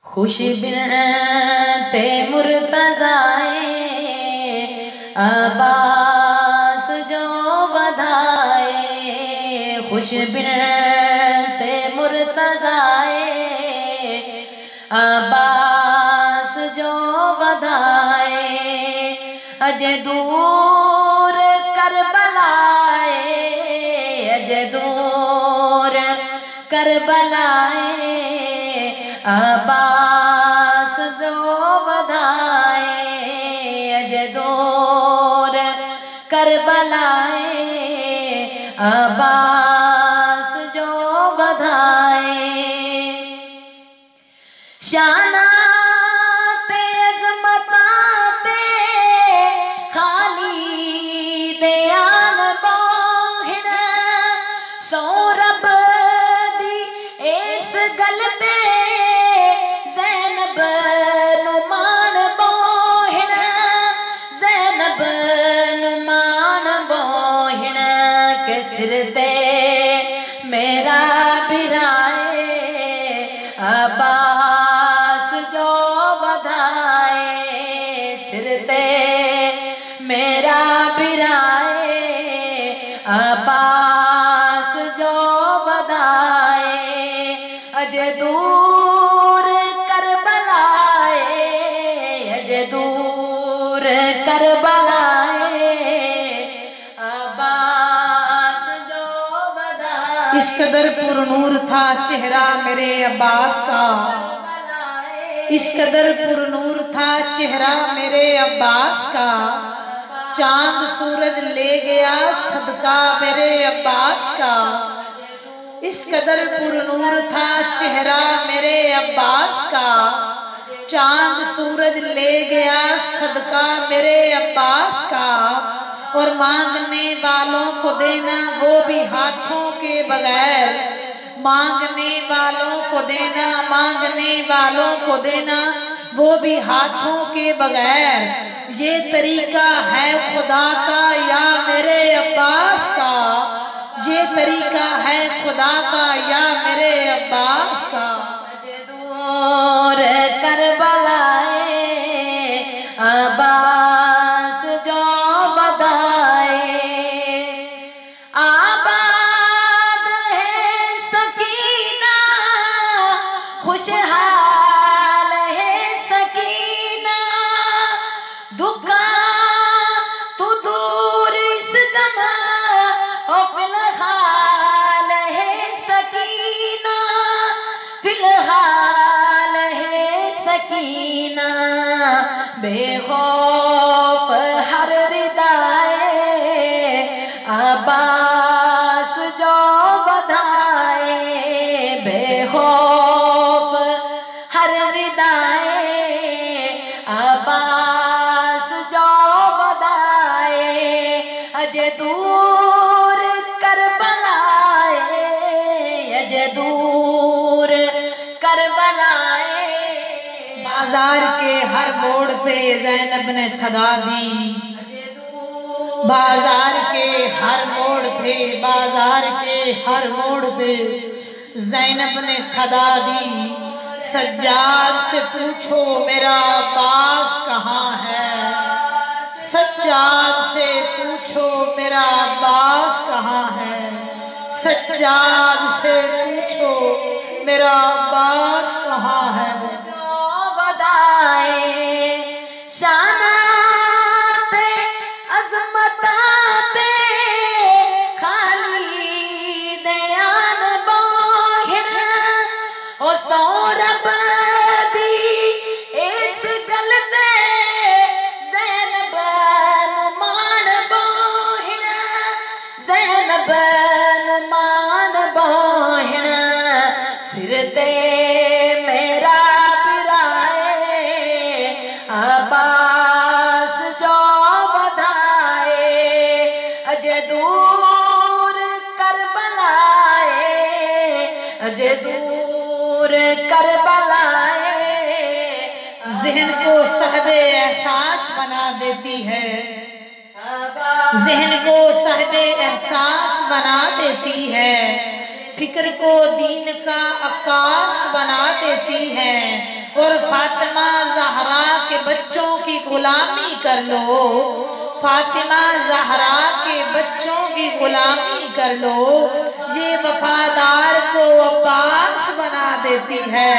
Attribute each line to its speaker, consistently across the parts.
Speaker 1: खुश बिनते मुर्तज़ाए अब्बास जो बधाए, खुश बिनते मुर्तज़ाए अब्बास जो बधाए। अजे दूर करबलाए, अजे दूर करबलाए अब्बास जो बधाए। अजे दूर करबलाए अब्बास जो बधाए। शानाते अज़मताते खाली दयान बोहिन, सौरभ दी इस गलते ज़ैनब नुमान बोहिन, ज़ैनब नुमान बोहिन के सिर ते मेरा बिराए अब्बास जो बधाए। सिर ते मेरा बिराए अब्बास जो बधाए। अजे दूर करबलाए, अजे दूर करबलाए अब्बास जो बधाए।
Speaker 2: इस कदर पुरनूर था चेहरा मेरे अब्बास का, इस कदर पुरनूर था चेहरा मेरे अब्बास का, चांद सूरज ले गया सदका मेरे अब्बास का। इस कदर पुरनूर था चेहरा मेरे अब्बास का, चांद सूरज ले गया सदका मेरे अब्बास का। और मांगने वालों को देना वो भी हाथों के बगैर, मांगने वालों को देना, मांगने वालों को देना वो भी हाथों के बगैर। ये तरीका है खुदा का या मेरे अब्बास का, ये तरीका है खुदा का या मेरे अब्बास का।
Speaker 1: दूर करबलाए अब्बास जो बधाए। आबाद है सकीना, खुशहाल है सकीना, दुखा तू दूर इस जमा ओ फिलहाल है सकीना, फिलहाल है सकीना। बेखौफ हर रिदाए अब्बास जो बधाए, बेखौफ हर रिदाए अब्बास जो बधाए। अजे दूर करबलाए, अजे दूर करबलाए।
Speaker 2: बाजार के हर मोड़ पे ज़ैनब ने सदा दी, बाजार के हर मोड़ पे, बाजार के हर मोड़ पे ज़ैनब ने सदा दी। सज्जाद से पूछो मेरा अब्बास कहाँ है, सज्जाद से पूछो मेरा अब्बास कहाँ है, सज्जाद से पूछो मेरा अब्बास कहाँ है।
Speaker 1: शानाते अज़मताते खाली दयान बोहिन, ओ सौरभ दी इस गलते ज़ैनब नुमान बोहिन, ज़ैनब नुमान बोहिन। सिर ते मेरा अब्बास जो बधाए। अजे दूर करबलाए, अजे दूर करबलाए।
Speaker 2: ज़हन को सहबे एहसास बना देती है, ज़हन को सहबे एहसास बना देती है। फिक्र को दीन का आकाश बना देती है। और फातिमा ज़हरा के बच्चों की गुलामी कर लो, फातिमा ज़हरा के बच्चों की गुलामी कर लो। ये वफादार को अब्बास बना देती है,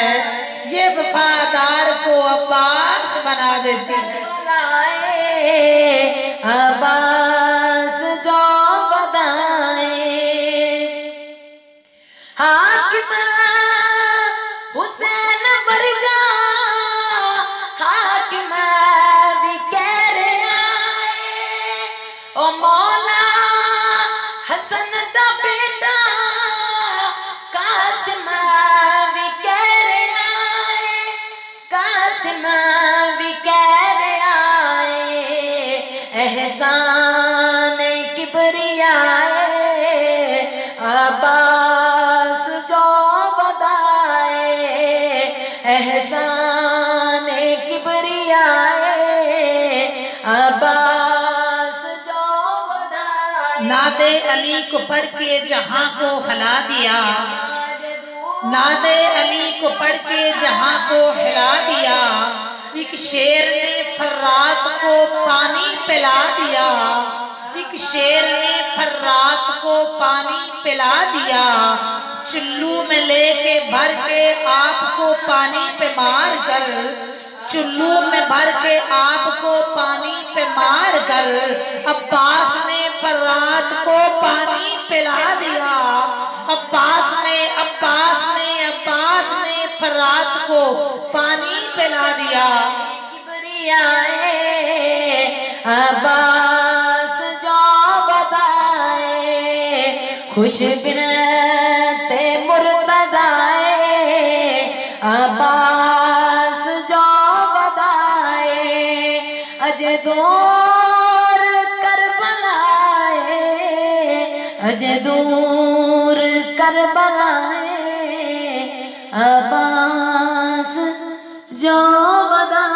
Speaker 2: ये वफादार को अब्बास बना देती है।
Speaker 1: अब्बास जो बधाए हाकिम हुसैन वर्गा, हाकिम भी कह रहे आए ओ मौला हसन दा बेटा, कासिम भी कह रहे आए, कासिम भी कह रहे आए एहसान किबरियाए अब्बास जो बधाए, एहसान किबरियाए अब्बास जो बधाए।
Speaker 2: नादे अली को पढ़ के जहां को हिला दिया, नादे अली को पढ़ के जहां को हिला दिया। एक शेर ने फर्रात को पानी पिला दिया, एक शेर ने फर्रात को पानी पिला दिया। चुल्लू में लेके भर के आपको पानी पे मार कर, चुल्लू में भर के आपको पानी पे मार कर अब्बास ने फर्रात को पानी पिला दिया। अब्बास ने फर्रात को पानी पिला दिया।
Speaker 1: किबरियाए अब्बास जो बधाए, खुश बिनते मुर्तज़ाए अब्बास जो बधाए, अज दूर करबलाए, अज दूर करबलाए अब्बास जो बधाए।